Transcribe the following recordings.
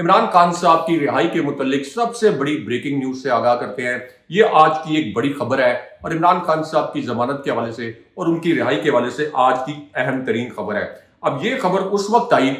عمران خان صاحب کی رہائی کے متعلق سب سے بڑی بریکنگ نیوز سے آگاہ کرتے ہیں۔ یہ آج کی ایک بڑی خبر ہے اور عمران خان صاحب کی ضمانت کے حوالے سے اور ان کی رہائی کے حوالے سے آج کی اہم ترین خبر ہے۔ اب یہ خبر اس وقت آئی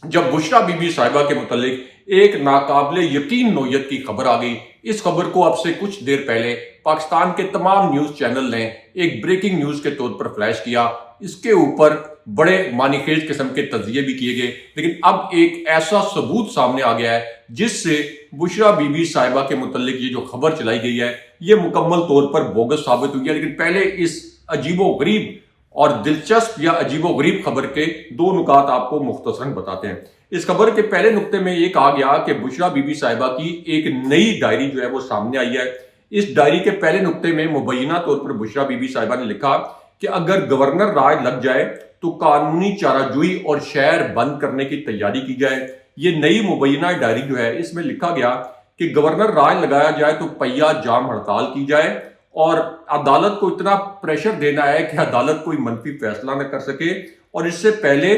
جب بشریٰ بی بی صاحبہ کے متعلق ایک ناقابل یقین نوعیت کی خبر آ گئی۔ اس خبر کو اب سے کچھ دیر پہلے پاکستان کے تمام نیوز چینل نے ایک بریکنگ نیوز کے طور پر فلیش کیا۔ اس کے اوپر بڑے معنی خیز قسم کے تجزیے بھی کیے گئے، لیکن اب ایک ایسا ثبوت سامنے آ گیا ہے جس سے بشریٰ بی بی صاحبہ کے متعلق یہ جو خبر چلائی گئی ہے یہ مکمل طور پر بوگس ثابت ہوئی ہے۔ لیکن پہلے اس عجیب و غریب اور دلچسپ یا عجیب و غریب خبر کے دو نکات آپ کو مختصراً بتاتے ہیں۔ اس خبر کے پہلے نقطے میں یہ کہا گیا کہ بشریٰ بی بی صاحبہ کی ایک نئی ڈائری جو ہے وہ سامنے آئی ہے۔ اس ڈائری کے پہلے نقطے میں مبینہ طور پر بشریٰ بی بی صاحبہ نے لکھا کہ اگر گورنر راج لگ جائے تو قانونی چارہ جوئی اور شہر بند کرنے کی تیاری کی جائے۔ یہ نئی مبینہ ڈائری جو ہے اس میں لکھا گیا کہ گورنر راج لگایا جائے تو پہیہ جام ہڑتال کی جائے اور عدالت کو اتنا پریشر دینا ہے کہ عدالت کوئی منفی فیصلہ نہ کر سکے۔ اور اس سے پہلے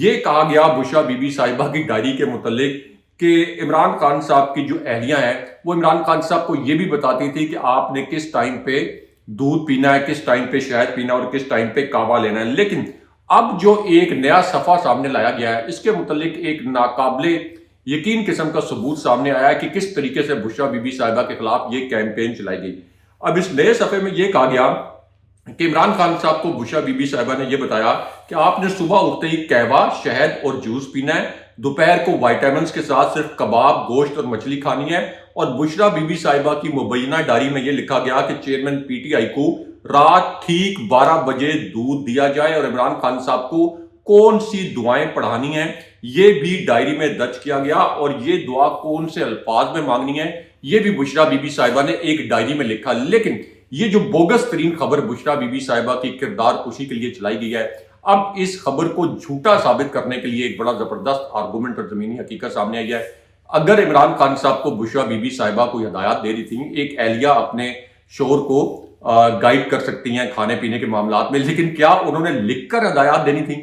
یہ کہا گیا بشریٰ بی بی صاحبہ کی ڈائری کے متعلق کہ عمران خان صاحب کی جو اہلیہ ہیں وہ عمران خان صاحب کو یہ بھی بتاتی تھی کہ آپ نے کس ٹائم پہ دودھ پینا ہے، کس ٹائم پہ شہد پینا ہے اور کس ٹائم پہ کعوہ لینا ہے۔ لیکن اب جو ایک نیا صفحہ سامنے لایا گیا ہے اس کے متعلق ایک ناقابل یقین قسم کا ثبوت سامنے آیا ہے کہ کس طریقے سے بشریٰ بی بی صاحبہ کے خلاف یہ کیمپین چلائی گئی۔ اب اس نئے صفحے میں یہ کہا گیا کہ عمران خان صاحب کو بشریٰ بی بی صاحبہ نے یہ بتایا کہ آپ نے صبح اٹھتے ہی قہوہ، شہد اور جوس پینا ہے، دوپہر کو وائٹامنز کے ساتھ صرف کباب، گوشت اور مچھلی کھانی ہے۔ اور بشریٰ بی بی صاحبہ کی مبینہ ڈائری میں یہ لکھا گیا کہ چیئرمین پی ٹی آئی کو رات ٹھیک 12 بجے دودھ دیا جائے اور عمران خان صاحب کو کون سی دعائیں پڑھانی ہیں یہ بھی ڈائری میں درج کیا گیا، اور یہ دعا کون سے الفاظ میں مانگنی ہے یہ بھی بشریٰ بی بی صاحبہ نے ایک ڈائری میں لکھا۔ لیکن یہ جو بوگس ترین خبر بشریٰ بی بی صاحبہ کی کردار کشی کے لیے چلائی گئی ہے، اب اس خبر کو جھوٹا ثابت کرنے کے لیے ایک بڑا زبردست آرگومنٹ اور زمینی حقیقت سامنے آئی ہے۔ اگر عمران خان صاحب کو بشریٰ بی بی صاحبہ کو ہدایات دے رہی تھی، ایک اہلیہ اپنے شوہر کو گائیڈ کر سکتی ہیں کھانے پینے کے معاملات میں، لیکن کیا انہوں نے لکھ کر ہدایات دینی تھی؟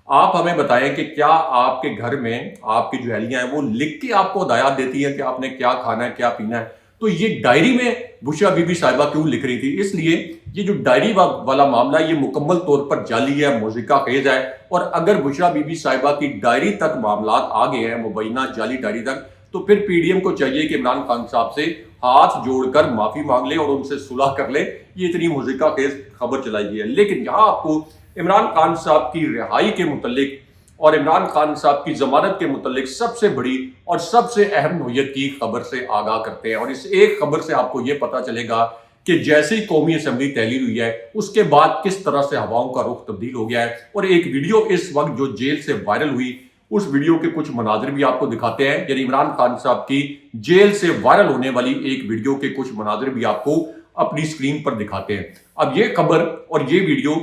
آپ ہمیں بتائیں کہ کیا آپ کے گھر میں آپ کی جو اہلیہ ہیں وہ لکھ کے آپ کو ہدایات دیتی ہیں کہ آپ نے کیا کھانا ہے، کیا پینا ہے؟ تو یہ ڈائری میں بشریٰ بی بی صاحبہ کیوں لکھ رہی تھی؟ اس لیے یہ جو ڈائری والا معاملہ یہ مکمل طور پر جعلی ہے، موضحکہ خیز ہے، اور اگر بشریٰ بی بی صاحبہ کی ڈائری تک معاملات آ گئے ہیں، مبینہ جعلی ڈائری تک، تو پھر پی ڈی ایم کو چاہیے کہ عمران خان صاحب سے ہاتھ جوڑ کر معافی مانگ لے اور ان سے صلح کر لے۔ یہ اتنی موضحکہ خیز خبر چلائی گئی ہے، لیکن یہاں آپ کو عمران خان صاحب کی رہائی کے متعلق اور عمران خان صاحب کی ضمانت کے متعلق سب سے بڑی اور سب سے اہم نوعیت کی خبر سے آگاہ کرتے ہیں۔ اور اس ایک خبر سے آپ کو یہ پتا چلے گا کہ جیسے ہی قومی اسمبلی تحلیل ہوئی ہے اس کے بعد کس طرح سے ہواؤں کا رخ تبدیل ہو گیا ہے۔ اور ایک ویڈیو اس وقت جو جیل سے وائرل ہوئی، اس ویڈیو کے کچھ مناظر بھی آپ کو دکھاتے ہیں، یعنی عمران خان صاحب کی جیل سے وائرل ہونے والی ایک ویڈیو کے کچھ مناظر بھی آپ کو اپنی سکرین پر دکھاتے ہیں۔ اب یہ خبر اور یہ ویڈیو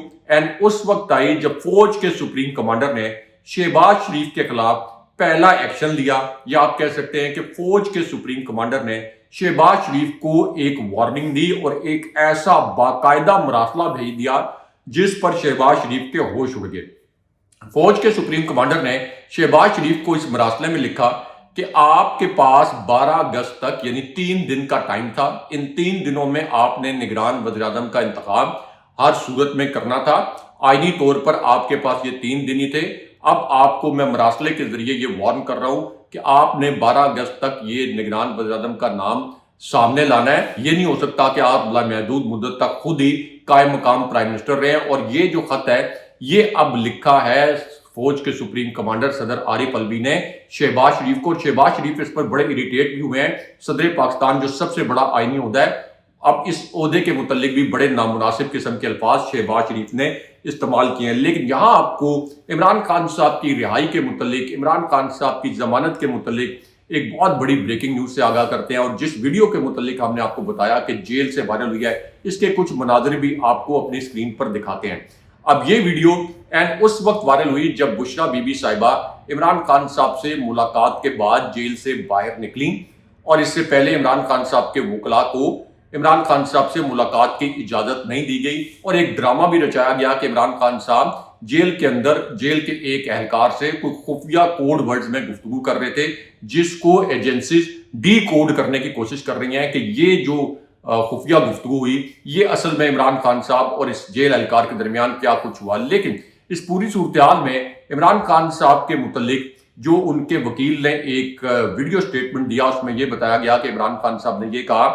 اس وقت آئی جب فوج کے سپریم کمانڈر نے شہباز شریف کے خلاف پہلا ایکشن لیا، یا آپ کہہ سکتے ہیں کہ فوج کے سپریم کمانڈر نے شہباز شریف کو ایک وارننگ دی اور ایک ایسا باقاعدہ مراسلہ بھیج دیا جس پر شہباز شریف کے ہوش اڑ گئے۔ فوج کے سپریم کمانڈر نے شہباز شریف کو اس مراسلے میں لکھا کہ آپ کے پاس 12 اگست تک یعنی 3 دن کا ٹائم تھا، ان 3 دنوں میں آپ نے نگران وزیر اعظم کا انتخاب ہر صورت میں کرنا تھا، آئینی طور پر آپ کے پاس یہ 3 دن ہی تھے۔ اب آپ کو میں مراسلے کے ذریعے یہ وارن کر رہا ہوں کہ آپ نے 12 اگست تک یہ نگران وزیر اعظم کا نام سامنے لانا ہے۔ یہ نہیں ہو سکتا کہ آپ لامحدود مدت تک خود ہی قائم مقام پرائم منسٹر رہے ہیں۔ اور یہ جو خط ہے یہ اب لکھا ہے فوج کے سپریم کمانڈر صدر عارف الوی نے شہباز شریف کو، اور شہباز شریف اس پر بڑے اریٹیٹ بھی ہوئے ہیں۔ صدر پاکستان جو سب سے بڑا آئینی عہدہ ہے، اب اس عہدے کے متعلق بھی بڑے نامناسب قسم کے الفاظ شہباز شریف نے استعمال کیے ہیں۔ لیکن یہاں آپ کو عمران خان صاحب کی رہائی کے متعلق، عمران خان صاحب کی ضمانت کے متعلق ایک بہت بڑی بریکنگ نیوز سے آگاہ کرتے ہیں، اور جس ویڈیو کے متعلق ہم نے آپ کو بتایا کہ جیل سے وائرل ہوئی ہے، اس کے کچھ مناظر بھی آپ کو اپنی سکرین پر دکھاتے ہیں۔ اب یہ ویڈیو اس وقت وائرل ہوئی جب بشریٰ بی بی صاحبہ عمران خان صاحب سے ملاقات کے بعد جیل سے باہر نکلیں، اور اس سے پہلے عمران خان صاحب کے وکلاء کو عمران خان صاحب سے ملاقات کی اجازت نہیں دی گئی اور ایک ڈرامہ بھی رچایا گیا کہ عمران خان صاحب جیل کے اندر جیل کے ایک اہلکار سے کوئی خفیہ کوڈ ورڈز میں گفتگو کر رہے تھے، جس کو ایجنسیز ڈی کوڈ کرنے کی کوشش کر رہی ہیں کہ یہ جو خفیہ گفتگو ہوئی یہ اصل میں عمران خان صاحب اور اس جیل اہلکار کے درمیان کیا کچھ ہوا۔ لیکن اس پوری صورتحال میں عمران خان صاحب کے متعلق جو ان کے وکیل نے ایک ویڈیو سٹیٹمنٹ دیا، اس میں یہ بتایا گیا کہ عمران خان صاحب نے یہ کہا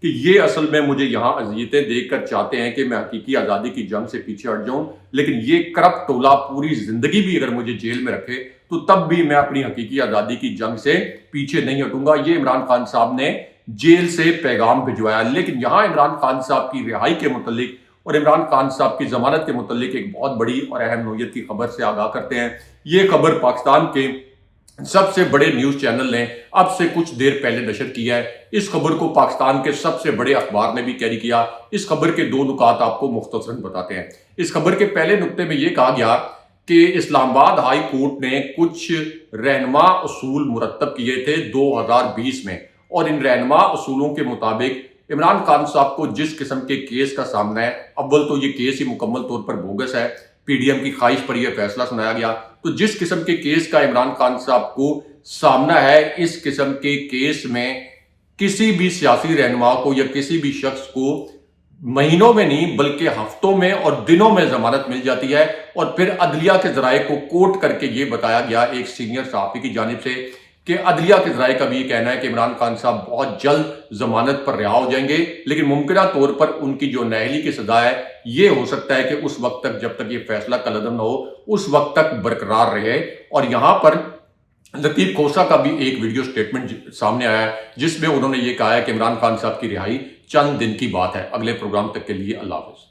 کہ یہ اصل میں مجھے یہاں اذیتیں دے کر چاہتے ہیں کہ میں حقیقی آزادی کی جنگ سے پیچھے ہٹ جاؤں، لیکن یہ کرپٹ ٹولہ پوری زندگی بھی اگر مجھے جیل میں رکھے تو تب بھی میں اپنی حقیقی آزادی کی جنگ سے پیچھے نہیں ہٹوں گا۔ یہ عمران خان صاحب نے جیل سے پیغام بھجوایا۔ لیکن یہاں عمران خان صاحب کی رہائی کے متعلق اور عمران خان صاحب کی ضمانت کے متعلق ایک بہت بڑی اور اہم نوعیت کی خبر سے آگاہ کرتے ہیں۔ یہ خبر پاکستان کے سب سے بڑے نیوز چینل نے اب سے کچھ دیر پہلے نشر کیا ہے۔ اس خبر کو پاکستان کے سب سے بڑے اخبار نے بھی کیری کیا۔ اس خبر کے دو نکات آپ کو مختصراً بتاتے ہیں۔ اس خبر کے پہلے نکتے میں یہ کہا گیا کہ اسلام آباد ہائی کورٹ نے کچھ رہنما اصول مرتب کیے تھے 2020 میں، اور ان رہنما اصولوں کے مطابق عمران خان صاحب کو جس قسم کے کیس کا سامنا ہے، اول تو یہ کیس ہی مکمل طور پر بوگس ہے، پی ڈی ایم کی خواہش پر یہ فیصلہ سنایا گیا، تو جس قسم کے کیس کا عمران خان صاحب کو سامنا ہے، اس قسم کے کیس میں کسی بھی سیاسی رہنما کو یا کسی بھی شخص کو مہینوں میں نہیں بلکہ ہفتوں میں اور دنوں میں ضمانت مل جاتی ہے۔ اور پھر عدلیہ کے ذرائع کو کوٹ کر کے یہ بتایا گیا ایک سینئر صحافی کی جانب سے کہ عدلیہ کے ذرائع کا بھی یہ کہنا ہے کہ عمران خان صاحب بہت جلد ضمانت پر رہا ہو جائیں گے، لیکن ممکنہ طور پر ان کی جو نااہلی کی سزا ہے یہ ہو سکتا ہے کہ اس وقت تک جب تک یہ فیصلہ کالعدم نہ ہو اس وقت تک برقرار رہے۔ اور یہاں پر لطیف کھوسہ کا بھی ایک ویڈیو سٹیٹمنٹ سامنے آیا ہے جس میں انہوں نے یہ کہا ہے کہ عمران خان صاحب کی رہائی چند دن کی بات ہے۔ اگلے پروگرام تک کے لیے اللہ حافظ۔